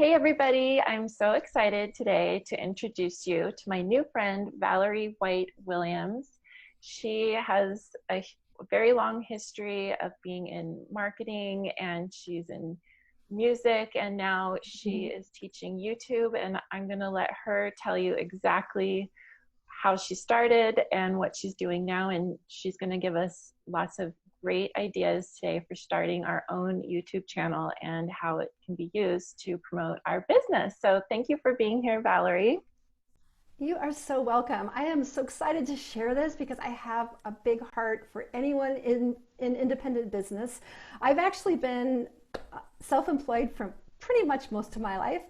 Hey everybody, I'm so excited today to introduce you to my new friend, Valerie White Williams. She has a very long history of being in marketing, and she's in music, and now she is teaching YouTube, and I'm going to let her tell you exactly how she started and what she's doing now, and she's going to give us lots of great ideas today for starting our own YouTube channel and how it can be used to promote our business. So thank you for being here, Valerie. You are so welcome. I am so excited to share this because I have a big heart for anyone in independent business. I've actually been self-employed for pretty much most of my life.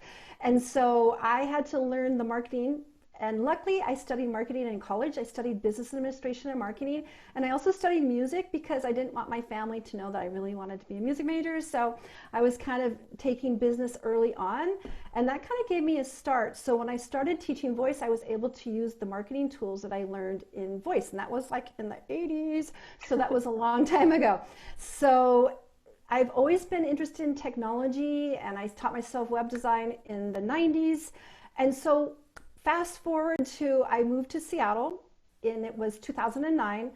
And so I had to learn the marketing. And luckily, I studied marketing in college. I studied business administration and marketing. And I also studied music because I didn't want my family to know that I really wanted to be a music major. So I was kind of taking business early on. And that kind of gave me a start. So when I started teaching voice, I was able to use the marketing tools that I learned in voice. And that was like in the 80s. So that was a long time ago. So I've always been interested in technology, and I taught myself web design in the 90s. And so fast forward to I moved to Seattle, and it was 2009,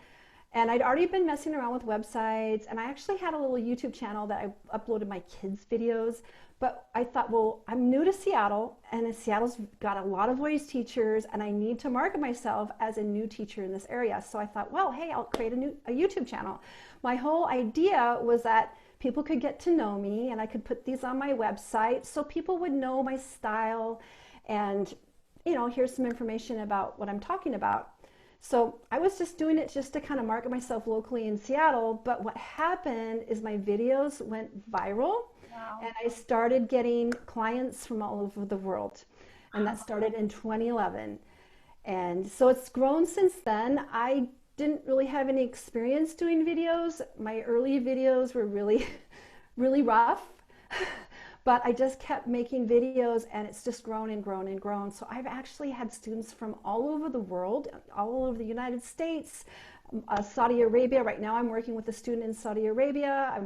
and I'd already been messing around with websites, and I actually had a little YouTube channel that I uploaded my kids' videos. But I thought, well, I'm new to Seattle, and Seattle's got a lot of voice teachers, and I need to market myself as a new teacher in this area. So I thought, well, hey, I'll create a YouTube channel. My whole idea was that people could get to know me, and I could put these on my website so people would know my style, and here's some information about what I'm talking about. So I was just doing it just to kind of market myself locally in Seattle. But what happened is my videos went viral. Wow. And I started getting clients from all over the world. And that started in 2011. And so it's grown since then. I didn't really have any experience doing videos. My early videos were really, really rough. But I just kept making videos, and it's just grown and grown and grown. So I've actually had students from all over the world, all over the United States, Saudi Arabia. Right now I'm working with a student in Saudi Arabia.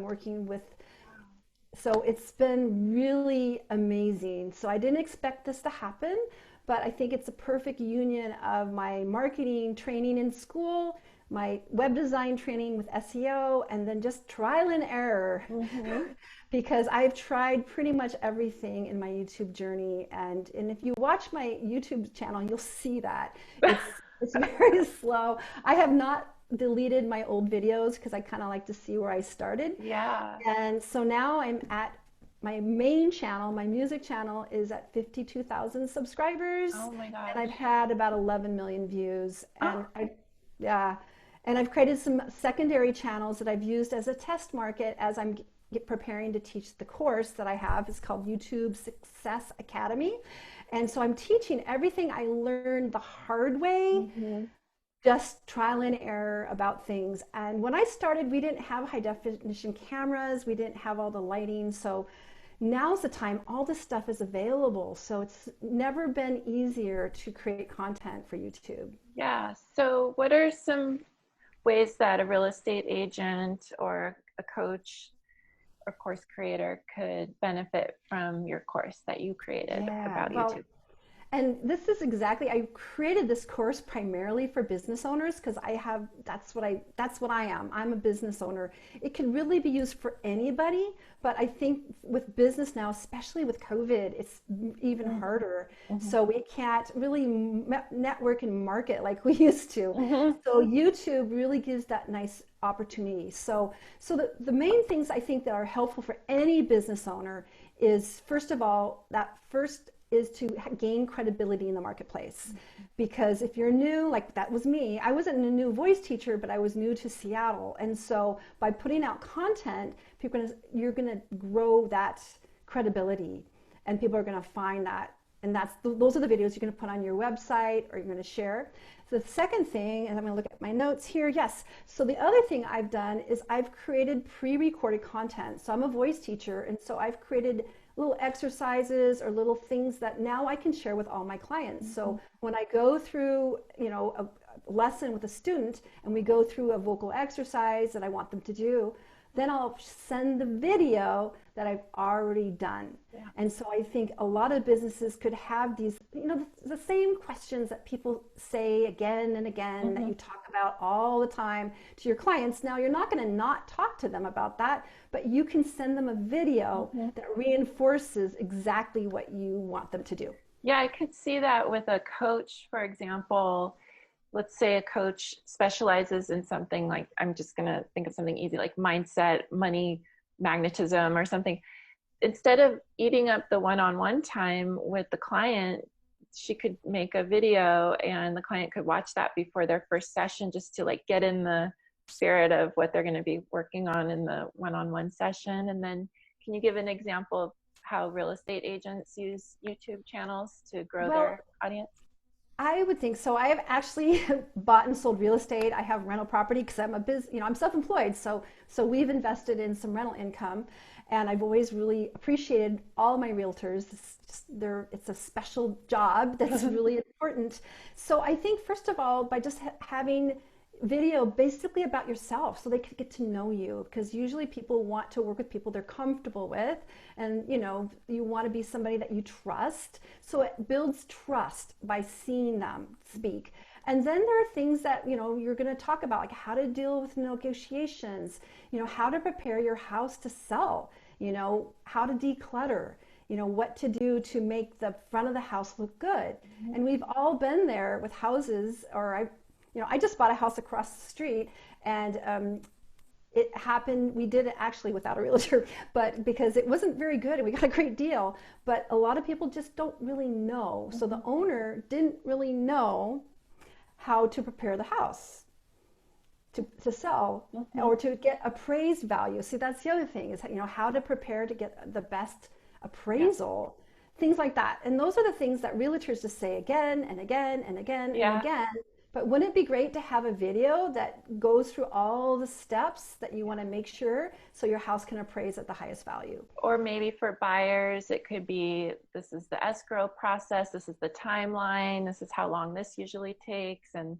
So it's been really amazing. So I didn't expect this to happen, but I think it's a perfect union of my marketing training in school, my web design training with SEO, and then just trial and error. Because I've tried pretty much everything in my YouTube journey. And if you watch my YouTube channel, you'll see that. It's very slow. I have not deleted my old videos because I kind of like to see where I started. Yeah. And so now I'm at my main channel. My music channel is at 52,000 subscribers. Oh my gosh. And I've had about 11 million views. And I've created some secondary channels that I've used as a test market as I'm preparing to teach the course that I have. It's called YouTube Success Academy. And so I'm teaching everything I learned the hard way, just trial and error about things. And when I started, we didn't have high definition cameras. We didn't have all the lighting. So now's the time. All this stuff is available. So it's never been easier to create content for YouTube. Yeah. So what are some ways that a real estate agent or a coach or course creator could benefit from your course that you created about YouTube? And this is exactly, I created this course primarily for business owners because that's what I am. I'm a business owner. It can really be used for anybody, but I think with business now, especially with COVID, it's even harder. So we can't really network and market like we used to. So YouTube really gives that nice opportunity. So the main things I think that are helpful for any business owner is, first of all, is to gain credibility in the marketplace. Because if you're new, like that was me, I wasn't a new voice teacher, but I was new to Seattle. And so by putting out content, you're gonna grow that credibility, and people are gonna find that. And those are the videos you're gonna put on your website or you're gonna share. So the second thing, and I'm gonna look at my notes here, yes. So the other thing I've done is I've created pre-recorded content. So I'm a voice teacher, and so I've created little exercises or little things that now I can share with all my clients. So when I go through, a lesson with a student and we go through a vocal exercise that I want them to do, then I'll send the video that I've already done. Yeah. And so I think a lot of businesses could have these, the same questions that people say again and again, that you talk about all the time to your clients. Now, you're not going to not talk to them about that, but you can send them a video that reinforces exactly what you want them to do. Yeah, I could see that with a coach, for example. Let's say a coach specializes in something like, I'm just going to think of something easy, like mindset, money, magnetism, or something. Instead of eating up the one-on-one time with the client, she could make a video and the client could watch that before their first session, just to like get in the spirit of what they're going to be working on in the one-on-one session. And then can you give an example of how real estate agents use YouTube channels to grow their audience? I would think so. I have actually bought and sold real estate. I have rental property because I'm I'm self-employed. So we've invested in some rental income, and I've always really appreciated all my realtors. It's a special job that's really important. So I think, first of all, by just having video basically about yourself, so they could get to know you, because usually people want to work with people they're comfortable with, and you want to be somebody that you trust, so it builds trust by seeing them speak. And then there are things that you're going to talk about, like how to deal with negotiations, how to prepare your house to sell, how to declutter, what to do to make the front of the house look good. And we've all been there with houses, or I just bought a house across the street, and it happened, we did it actually without a realtor, but because it wasn't very good and we got a great deal, but a lot of people just don't really know. So the owner didn't really know how to prepare the house to sell or to get appraised value. See, that's the other thing, is how to prepare to get the best appraisal, things like that. And those are the things that realtors just say again and again and again and again. But wouldn't it be great to have a video that goes through all the steps that you want to make sure so your house can appraise at the highest value? Or maybe for buyers, it could be, this is the escrow process, this is the timeline, this is how long this usually takes, and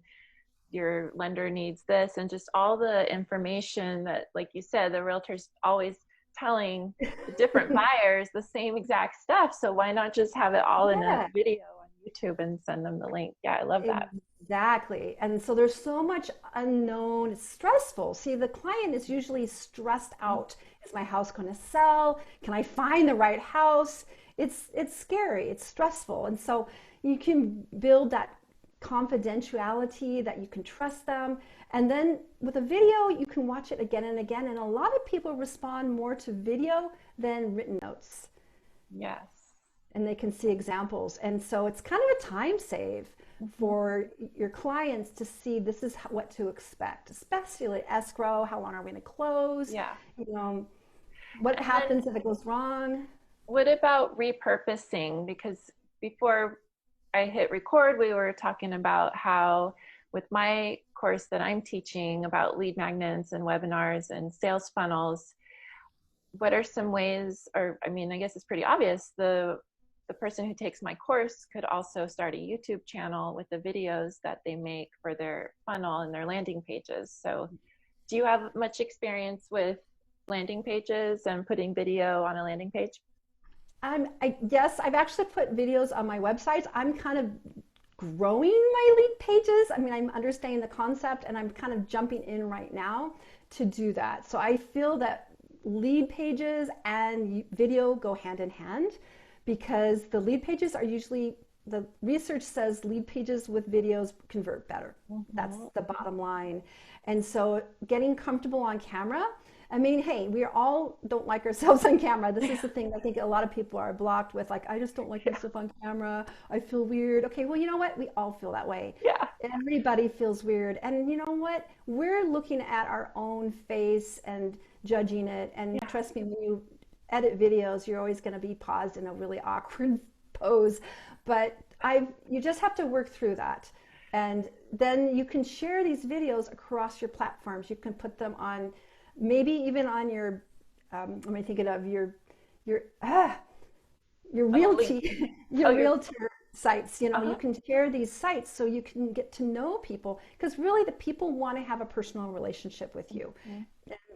your lender needs this, and just all the information that, like you said, the realtor's always telling the different buyers the same exact stuff. So why not just have it all in a video on YouTube and send them the link? Yeah, I love that. Exactly. And so there's so much unknown. It's stressful. See, the client is usually stressed out. Is my house going to sell? Can I find the right house? It's scary. It's stressful. And so you can build that confidentiality, that you can trust them. And then with a video, you can watch it again and again. And a lot of people respond more to video than written notes. Yes. And they can see examples. And so it's kind of a time save for your clients to see this is what to expect, especially escrow. How long are we going to close? Yeah. What happens if it goes wrong? What about repurposing? Because before I hit record, we were talking about how with my course that I'm teaching about lead magnets and webinars and sales funnels, what are some ways, or I mean, I guess it's pretty obvious, the person who takes my course could also start a YouTube channel with the videos that they make for their funnel and their landing pages. So do you have much experience with landing pages and putting video on a landing page? Yes, I've actually put videos on my websites. I'm kind of growing my lead pages. I mean, I'm understanding the concept, and I'm kind of jumping in right now to do that. So I feel that lead pages and video go hand in hand, because the lead pages are usually, the research says lead pages with videos convert better. That's the bottom line. And so getting comfortable on camera, I mean, hey, we all don't like ourselves on camera. This is the thing I think a lot of people are blocked with, like, I just don't like myself on camera. I feel weird. Okay, well, you know what? We all feel that way. Yeah. Everybody feels weird. And you know what? We're looking at our own face and judging it. And trust me, when you edit videos, you're always going to be paused in a really awkward pose. But you just have to work through that. And then you can share these videos across your platforms. You can put them on, maybe even on your, am I thinking of your realty, realtor sites. You can share these sites so you can get to know people, because really the people want to have a personal relationship with you.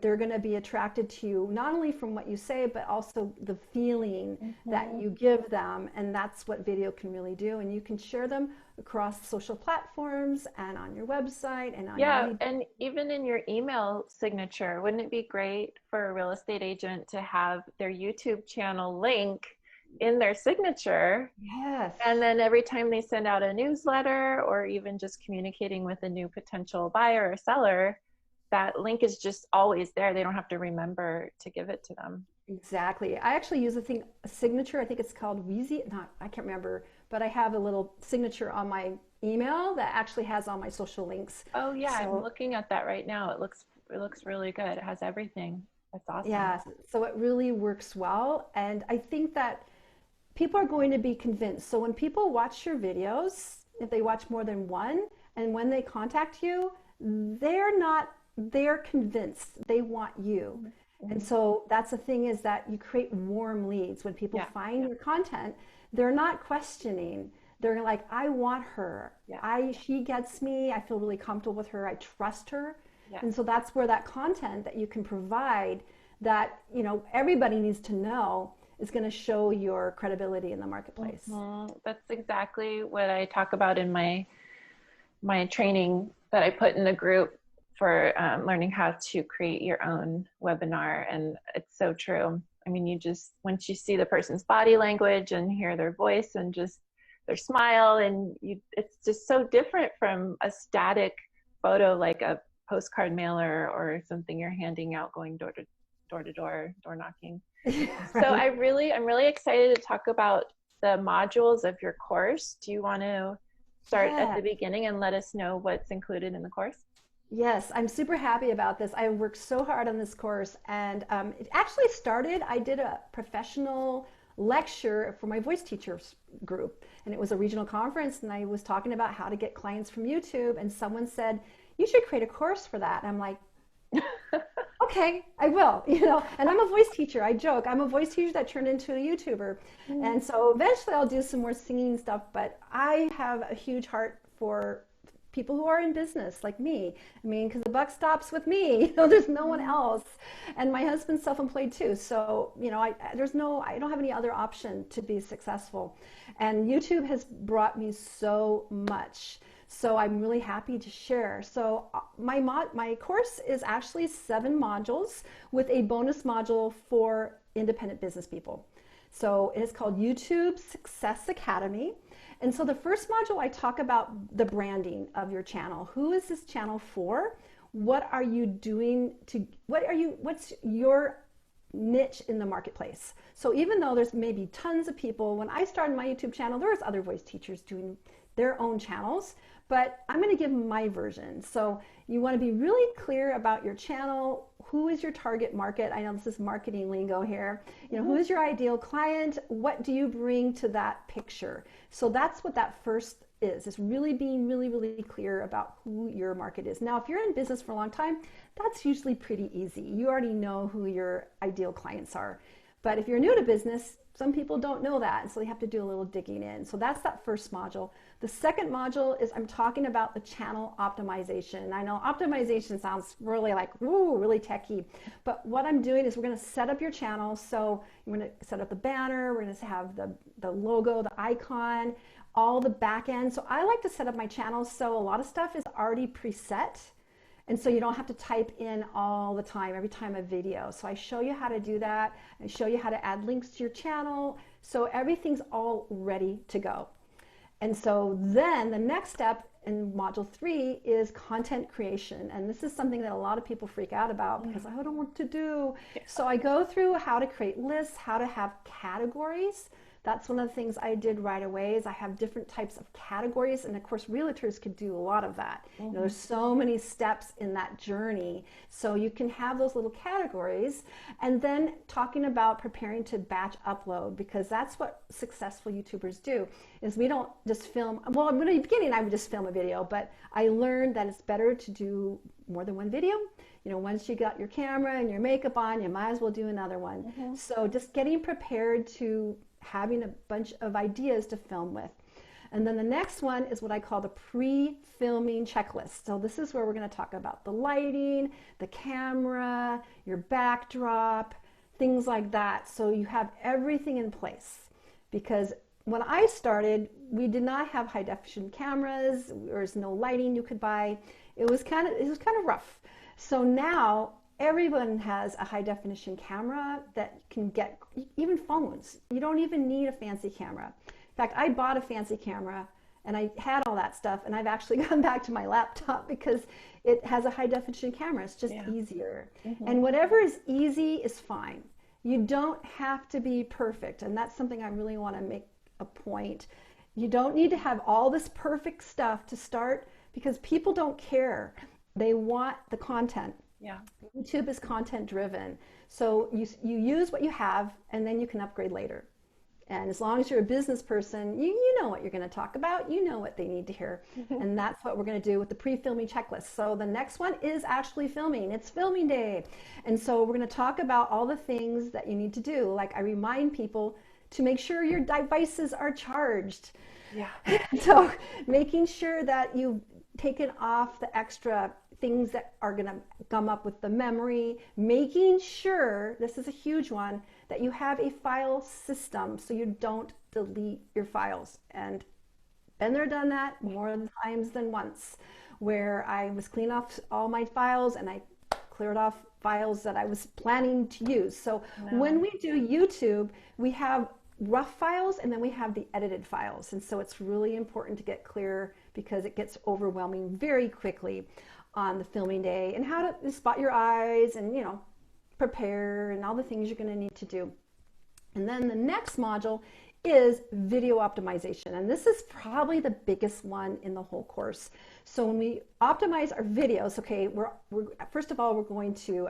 they're going to be attracted to you, not only from what you say, but also the feeling that you give them. And that's what video can really do. And you can share them across social platforms and on your website and on your and even in your email signature, wouldn't it be great for a real estate agent to have their YouTube channel link in their signature? Yes. And then every time they send out a newsletter or even just communicating with a new potential buyer or seller, that link is just always there. They don't have to remember to give it to them. Exactly. I actually use a signature. I think it's called Wheezy. I can't remember, but I have a little signature on my email that actually has all my social links. Oh yeah, so, I'm looking at that right now. It looks really good. It has everything. That's awesome. Yeah, so it really works well. And I think that people are going to be convinced. So when people watch your videos, if they watch more than one, and when they contact you, they're convinced. They want you. And so that's the thing, is that you create warm leads. When people find your content, they're not questioning. They're like, I want her. She gets me. I feel really comfortable with her. I trust her. And so that's where that content that you can provide, that, you know, everybody needs to know, is going to show your credibility in the marketplace. That's exactly what I talk about in my training that I put in the group for learning how to create your own webinar. And it's so true. I mean, once you see the person's body language and hear their voice and just their smile, and it's just so different from a static photo, like a postcard mailer or something you're handing out going door knocking. So I'm really excited to talk about the modules of your course. Do you want to start at the beginning and let us know what's included in the course? Yes, I'm super happy about this. I worked so hard on this course, and it actually started, I did a professional lecture for my voice teachers group, and it was a regional conference, and I was talking about how to get clients from YouTube, and someone said, you should create a course for that. And I'm like, okay, I will, you know, and I'm a voice teacher. I joke, I'm a voice teacher that turned into a YouTuber. And so eventually I'll do some more singing stuff, but I have a huge heart for people who are in business like me. I mean, because the buck stops with me, you know, there's no one else. And my husband's self-employed too. So, you know, I don't have any other option to be successful. And YouTube has brought me so much. So I'm really happy to share. So my course is actually 7 modules with a bonus module for independent business people. So it is called YouTube Success Academy. And so the first module, I talk about the branding of your channel. Who is this channel for? What are you doing what's your niche in the marketplace? So even though there's maybe tons of people, when I started my YouTube channel, there was other voice teachers doing their own channels, but I'm going to give my version. So you want to be really clear about your channel. Who is your target market? I know this is marketing lingo here. You know, who is your ideal client? What do you bring to that picture? So that's what that first is really being really clear about who your market is. Now, if you're in business for a long time, that's usually pretty easy. You already know who your ideal clients are. But if you're new to business, some people don't know that, and so they have to do a little digging in. So that's that first module. The second module is I'm talking about the channel optimization. I know optimization sounds really like, ooh, really techy, but what I'm doing is we're going to set up your channel. So you're going to set up the banner, we're going to have the logo, the icon, all the back end. So I like to set up my channels so a lot of stuff is already preset. And so you don't have to type in all the time, every time a video. So I show you how to do that. I show you how to add links to your channel. So everything's all ready to go. And so then the next step in module 3 is content creation. And this is something that a lot of people freak out about because I don't know what to do. So I go through how to create lists, how to have categories. That's one of the things I did right away, is I have different types of categories, and of course realtors could do a lot of that. You know, there's so many steps in that journey, so you can have those little categories. And then talking about preparing to batch upload, because that's what successful YouTubers do, is we don't just film. Well, in the beginning I would just film a video, but I learned that it's better to do more than one video. You know, once you got your camera and your makeup on, you might as well do another one. So just getting prepared to having a bunch of ideas to film with. And then the next one is what I call the pre-filming checklist. So this is where we're going to talk about the lighting, the camera, your backdrop, things like that. So you have everything in place. Because when I started, we did not have high definition cameras. There was no lighting you could buy. It was kind of rough. So now everyone has a high definition camera that can get, even phones. You don't even need a fancy camera. In fact, I bought a fancy camera and I had all that stuff, and I've actually gone back to my laptop because it has a high definition camera. It's just easier. And whatever is easy is fine. You don't have to be perfect, and that's something I really want to make a point. You don't need to have all this perfect stuff to start, because people don't care. They want the content. Yeah. YouTube is content driven. So you use what you have, and then you can upgrade later. And as long as you're a business person, you know what you're going to talk about. You know what they need to hear. And that's what we're going to do with the pre-filming checklist. So the next one is actually filming. It's filming day. And so we're going to talk about all the things that you need to do. Like, I remind people to make sure your devices are charged. Yeah. So making sure that you've taken off the extra things that are going to gum up with the memory, making sure, this is a huge one, that you have a file system so you don't delete your files. And been there, done that more times than once, where I was cleaning off all my files and I cleared off files that I was planning to use. So when we do YouTube, we have rough files and then we have the edited files. And so it's really important to get clear, because it gets overwhelming very quickly on the filming day, and how to spot your eyes and, you know, prepare and all the things you're going to need to do. And then the next module is video optimization. And this is probably the biggest one in the whole course. So when we optimize our videos, okay, we're first of all, we're going to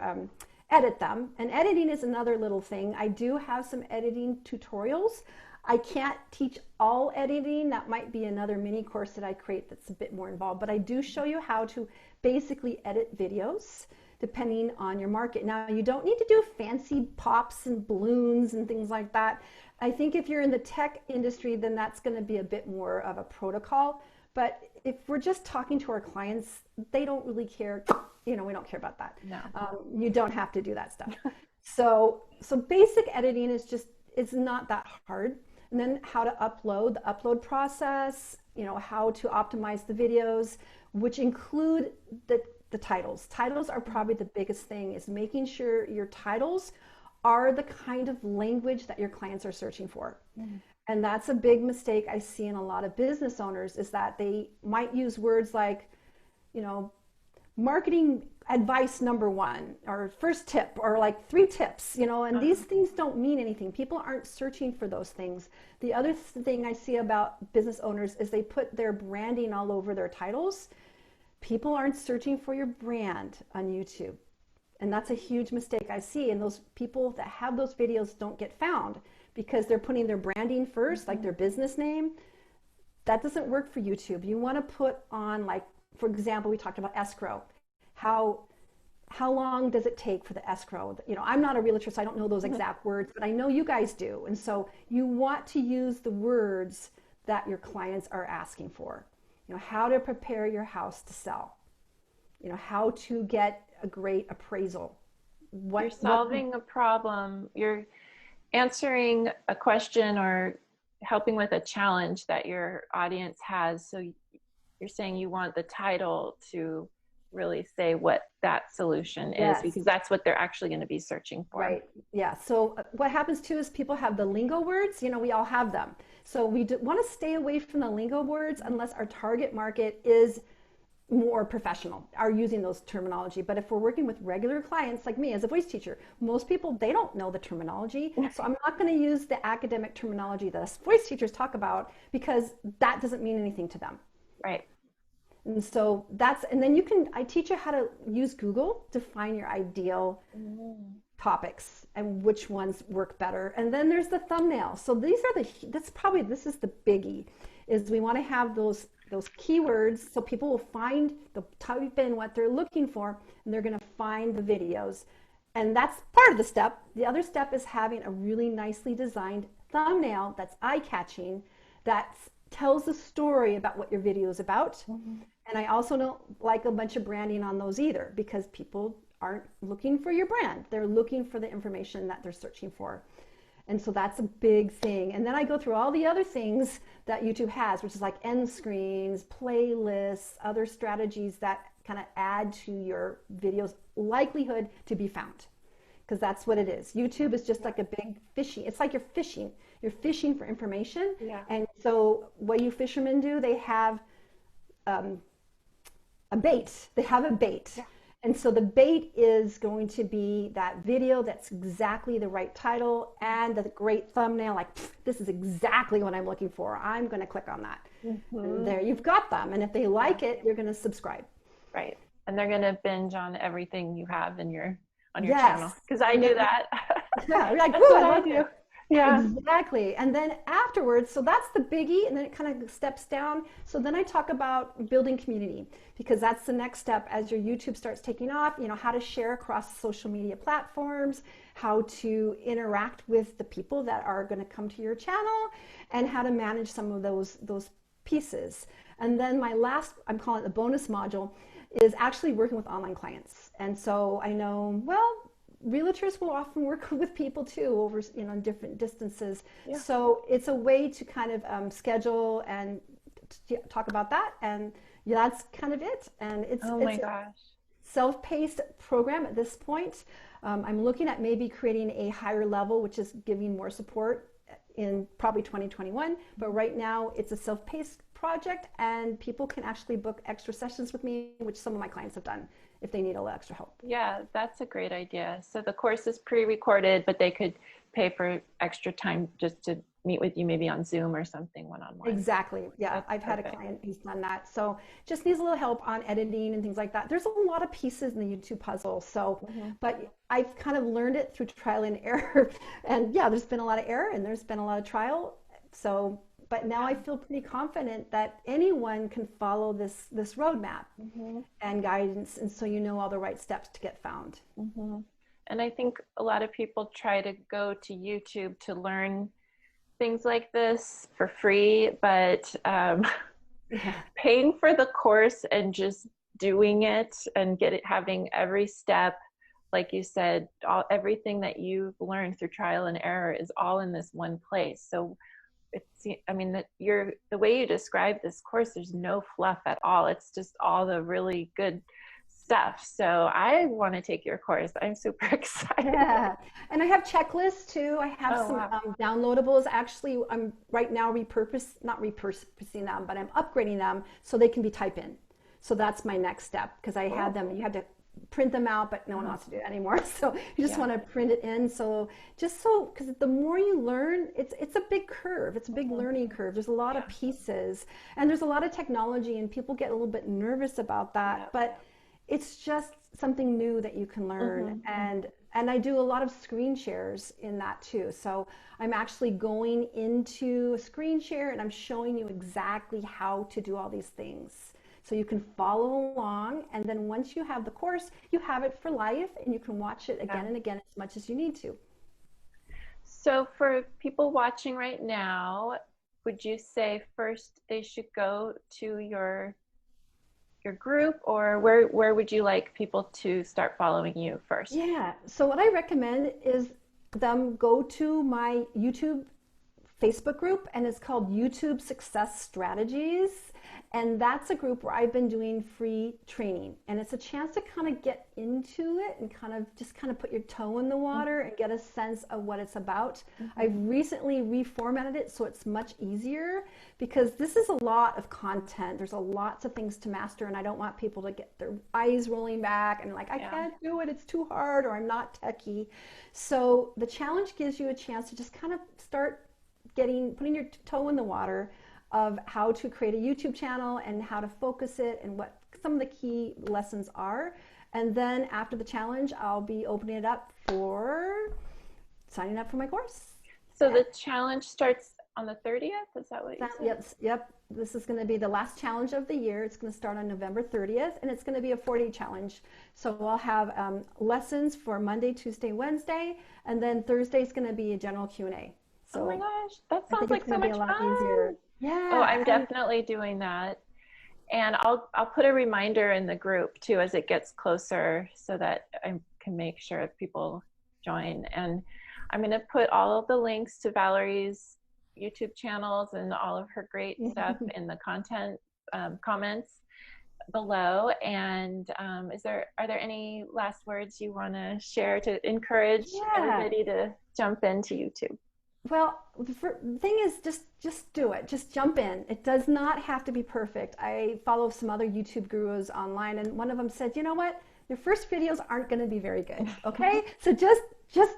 edit them. And editing is another little thing. I do have some editing tutorials. I can't teach all editing. That might be another mini course that I create that's a bit more involved, but I do show you how to basically edit videos depending on your market. Now, you don't need to do fancy pops and balloons and things like that. I think if you're in the tech industry, then that's going to be a bit more of a protocol. But if we're just talking to our clients, they don't really care. You know, we don't care about that. No. You don't have to do that stuff. So basic editing is just, it's not that hard. And then how to upload, the upload process, you know, how to optimize the videos, which include the titles. Titles are probably the biggest thing, is making sure your titles are the kind of language that your clients are searching for. And that's a big mistake I see in a lot of business owners, is that they might use words like, you know, marketing advice #1, or first tip, or like 3 tips, you know, and these things don't mean anything. People aren't searching for those things. The other thing I see about business owners is they put their branding all over their titles. People aren't searching for your brand on YouTube. And that's a huge mistake I see. And those people that have those videos don't get found because they're putting their branding first, like their business name. That doesn't work for YouTube. You want to put on, like, for example, we talked about escrow. How long does it take for the escrow? You know, I'm not a realtor, so I don't know those exact words, but I know you guys do. And so you want to use the words that your clients are asking for. You know, how to prepare your house to sell. You know, how to get a great appraisal. You're solving a problem. You're answering a question or helping with a challenge that your audience has. So you're saying you want the title to really say what that solution is, because that's what they're actually going to be searching for. Right. Yeah. So what happens too is people have the lingo words. You know, we all have them. So we want to stay away from the lingo words unless our target market is more professional, are using those terminology. But if we're working with regular clients like me as a voice teacher, most people, they don't know the terminology. So I'm not going to use the academic terminology that us voice teachers talk about, because that doesn't mean anything to them. Right. And so and then I teach you how to use Google to find your ideal topics and which ones work better. And then there's the thumbnail. So this is the biggie, is we want to have those keywords so people will they'll type in what they're looking for, and they're going to find the videos. And that's part of the step. The other step is having a really nicely designed thumbnail that's eye-catching, that's tells the story about what your video is about. Mhm. And I also don't like a bunch of branding on those either, because people aren't looking for your brand. They're looking for the information that they're searching for. And so that's a big thing. And then I go through all the other things that YouTube has, which is like end screens, playlists, other strategies that kind of add to your video's likelihood to be found. Because that's what it is. YouTube is just like a big fishing. It's like you're fishing. You're fishing for information. Yeah. And so what you fishermen do, they have a bait. They have a bait. Yeah. And so the bait is going to be that video that's exactly the right title and the great thumbnail, like, this is exactly what I'm looking for. I'm going to click on that. And there you've got them. And if they like it, you're going to subscribe. Right. And they're going to binge on everything you have in your Yes. channel. Because I do that. Yeah, you're like, That's "Ooh, what I I love do. it." Yeah. Exactly. And then afterwards, so that's the biggie, and then it kind of steps down. So then I talk about building community, because that's the next step as your YouTube starts taking off, you know, how to share across social media platforms, how to interact with the people that are going to come to your channel, and how to manage some of those pieces. And then my last, I'm calling it the bonus module, is actually working with online clients. And so I know, well, realtors will often work with people too over, you know, different distances. Yeah. So it's a way to kind of schedule and talk about that. And yeah, that's kind of it. And it's Gosh. self-paced program at this point. I'm looking at maybe creating a higher level, which is giving more support in probably 2021. But right now it's a self-paced project, and people can actually book extra sessions with me, which some of my clients have done if they need a little extra help. Yeah, that's a great idea. So the course is pre-recorded, but they could pay for extra time just to meet with you, maybe on Zoom or something one-on-one. Exactly. Yeah, That's I've had a perfect. client who's done that. So just needs a little help on editing and things like that. There's a lot of pieces in the YouTube puzzle. So, but I've kind of learned it through trial and error. And yeah, there's been a lot of error and there's been a lot of trial. So, but now I feel pretty confident that anyone can follow this roadmap and guidance. And so you know all the right steps to get found. And I think a lot of people try to go to YouTube to learn things like this for free, but paying for the course and just doing it and having every step, like you said, everything that you've learned through trial and error is all in this one place. So it's, I mean, the way you describe this course, there's no fluff at all. It's just all the really good stuff. So I want to take your course. I'm super excited. Yeah, and I have checklists too. I have some downloadables. Actually, I'm right now not repurposing them, but I'm upgrading them so they can be type in. So that's my next step, because I had them, you had to print them out, but no one wants to do that anymore. So you just want to print it in. So because the more you learn, it's a big curve. It's a big learning curve. There's a lot of pieces, and there's a lot of technology, and people get a little bit nervous about that, but it's just something new that you can learn. And I do a lot of screen shares in that too. So I'm actually going into a screen share and I'm showing you exactly how to do all these things. So you can follow along, and then once you have the course, you have it for life, and you can watch it again and again as much as you need to. So for people watching right now, would you say first they should go to your group, or where would you like people to start following you first? Yeah, so what I recommend is them go to my YouTube Facebook group, and it's called YouTube Success Strategies. And that's a group where I've been doing free training, and it's a chance to kind of get into it and kind of put your toe in the water and get a sense of what it's about. I've recently reformatted it so it's much easier, because this is a lot of content. There's lots of things to master, and I don't want people to get their eyes rolling back and like, I can't do it, it's too hard, or I'm not techie. So the challenge gives you a chance to just kind of start putting your toe in the water of how to create a YouTube channel and how to focus it and what some of the key lessons are. And then after the challenge, I'll be opening it up for signing up for my course. So the challenge starts on the 30th? Is that what you said? Yep. This is going to be the last challenge of the year. It's going to start on November 30th, and it's going to be a 4-day challenge. So I'll have lessons for Monday, Tuesday, Wednesday, and then Thursday is going to be a general Q&A. So oh my gosh, that sounds like so much fun. Easier. Oh, Yeah, I'm and definitely doing that. And I'll put a reminder in the group too as it gets closer so that I can make sure people join. And I'm going to put all of the links to Valerie's YouTube channels and all of her great stuff in the content comments below. And are there any last words you want to share to encourage yeah. everybody to jump into YouTube? Well, the thing is, just do it. Just jump in. It does not have to be perfect. I follow some other YouTube gurus online, and one of them said, you know what? Your first videos aren't going to be very good. Okay, so just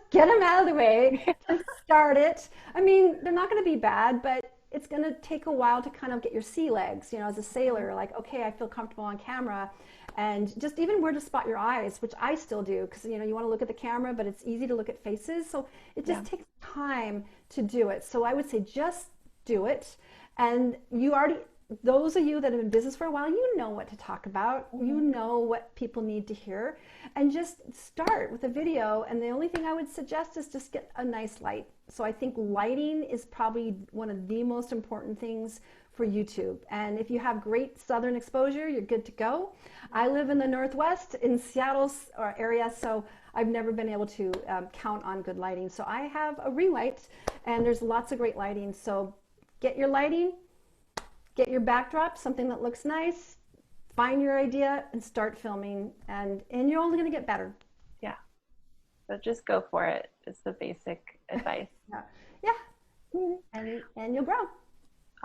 get them out of the way. Just start it. I mean, they're not going to be bad, but it's going to take a while to kind of get your sea legs. You know, as a sailor, like, okay, I feel comfortable on camera, and just even where to spot your eyes, which I still do, because you know you want to look at the camera, but it's easy to look at faces, so it just takes time to do it. So I would say just do it. And you already, those of you that have been in business for a while, you know what to talk about. You know what people need to hear, and just start with a video. And the only thing I would suggest is just get a nice light. So I think lighting is probably one of the most important things for YouTube. And if you have great southern exposure, you're good to go. I live in the Northwest in Seattle's area, so I've never been able to count on good lighting. So I have a ring light, and there's lots of great lighting. So get your lighting, get your backdrop, something that looks nice, find your idea, and start filming. And you're only going to get better. Yeah. So just go for it. It's the basic advice. Yeah. And you'll grow.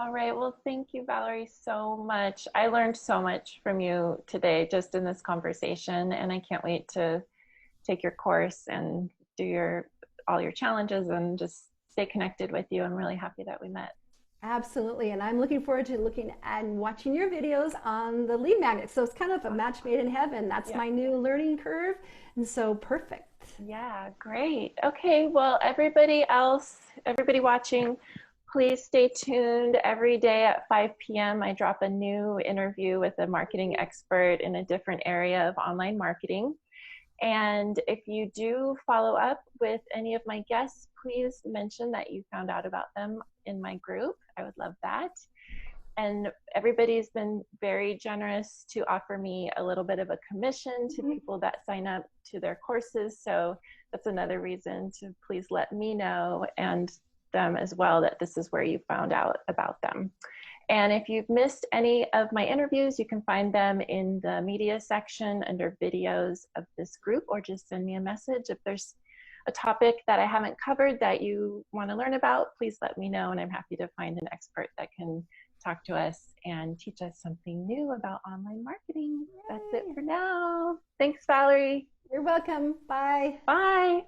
All right. Well, thank you, Valerie, so much. I learned so much from you today just in this conversation, and I can't wait to take your course and do all your challenges and just stay connected with you. I'm really happy that we met. Absolutely. And I'm looking forward to looking and watching your videos on the lead magnet. So it's kind of a match made in heaven. That's my new learning curve. And so perfect. Yeah, great. Okay. Well, everybody else, everybody watching, please stay tuned. Every day at 5 p.m. I drop a new interview with a marketing expert in a different area of online marketing. And if you do follow up with any of my guests, please mention that you found out about them in my group. I would love that. And everybody's been very generous to offer me a little bit of a commission to people that sign up to their courses. So that's another reason to please let me know, and them as well, that this is where you found out about them. And if you've missed any of my interviews, you can find them in the media section under videos of this group, or just send me a message. If there's a topic that I haven't covered that you want to learn about, please let me know, and I'm happy to find an expert that can talk to us and teach us something new about online marketing. That's it for now. Thanks, Valerie. You're welcome. Bye. Bye.